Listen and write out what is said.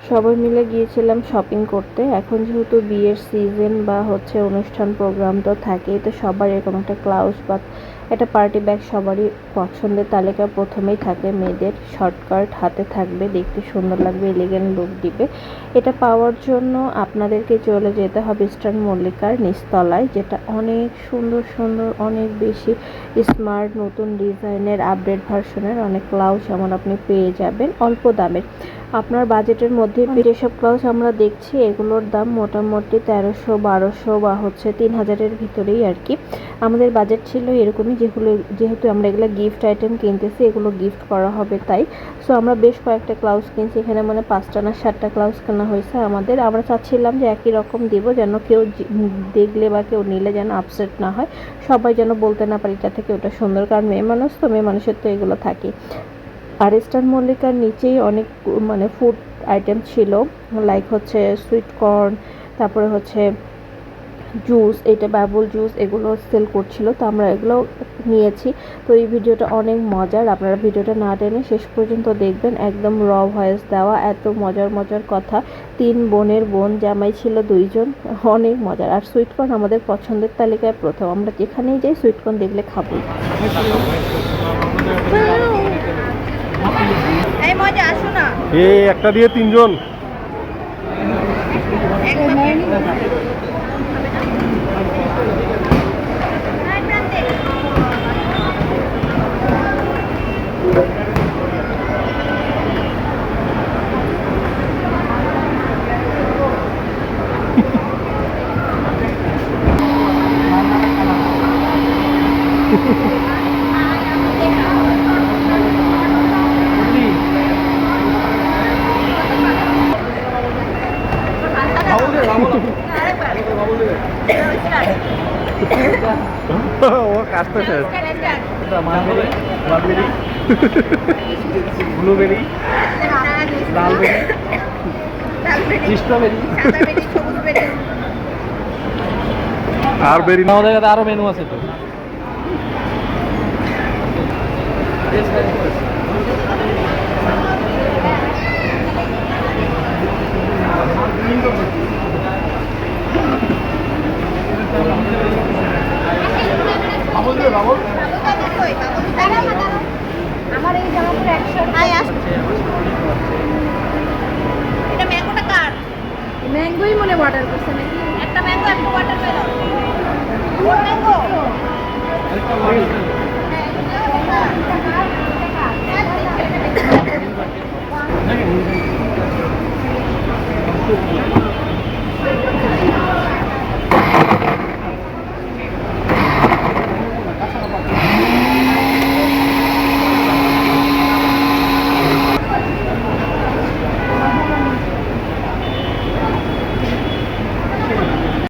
সবাই মিলে গিয়েছিলাম শপিং করতে। এখন যেহেতু বিয়ের সিজন বা হচ্ছে অনুষ্ঠান প্রোগ্রাম তো থাকেই, তো সবার এরকম একটা ব্লাউজ বা একটা পার্টি ব্যাগ সবারই পছন্দের তালিকা প্রথমেই থাকে। মেয়েদের শর্টকাট হাতে থাকবে, দেখতে সুন্দর লাগবে, এলিগেন্ট লুক দিবে। এটা পাওয়ার জন্য আপনাদেরকে চলে যেতে হবে ইস্টার্ন মল্লিকার নিচতলায়, যেটা অনেক সুন্দর সুন্দর, অনেক বেশি স্মার্ট, নতুন ডিজাইনের আপডেট ভার্সনের অনেক ব্লাউজ যেমন আপনি পেয়ে যাবেন অল্প দামে। আপনার বাজেটের মধ্যে যেসব ব্লাউজ আমরা দেখছি এগুলোর দাম মোটামুটি 1300, 1200 বা হচ্ছে 3000-এর ভিতরেই আর কি। আমাদের বাজেট ছিল এরকমই, যেহেতু আমরা এগুলো গিফট আইটেম কিনতেছি, এগুলো গিফট করা হবে তাই। সো আমরা বেশ কয়েকটা ব্লাউজ কিনছি, এখানে মানে 5টা না 7টা ব্লাউজ কেনা হয়েছে আমাদের। আমরা চাচ্ছিলাম যে একই রকম দিব, যেন কেউ দেখলে বা কেউ নিলে যেন আপসেট না হয়, সবাই যেন বলতে না পারে এটা থেকে ওটা সুন্দর, কারণ মেয়ে মানুষ তো, মেয়ে মানুষের তো এগুলো থাকে। আর ইস্টার্ন মল্লিকার নিচেই অনেক মানে ফুড আইটেম ছিল, লাইক হচ্ছে সুইট কর্ন, তারপরে হচ্ছে জুস, এটা বাবুল জুস, এগুলো সেল করছিল, তো আমরা এগুলো নিয়েছি। তো এই ভিডিওটা অনেক মজার, আপনারা ভিডিওটা না টেনে শেষ পর্যন্ত দেখবেন, একদম র ভয়েস দেওয়া, এত মজার মজার কথা। 3 বোনের বোন জামাই ছিল 2 জন, অনেক মজার। আর সুইটকর্ন আমাদের পছন্দের তালিকায় প্রথম, আমরা যেখানেই যাই সুইটকর্ন দেখলে খাবো। এই একটা দিয়ে 3 জন। ও কাজটা শেষ। ব্লুবেরি, লালবেরি, স্ট্রবেরি আর বেরি। আমাদের কাছে আরো মেনু আছে তো। আমার এই জামাগুলো 100 এটা ম্যাঙ্গোটা কার? ম্যাঙ্গোই মনে অর্ডার করছে নাকি? একটা ম্যাঙ্গো, একটা ওয়াটারমেলন। কোন ম্যাঙ্গো?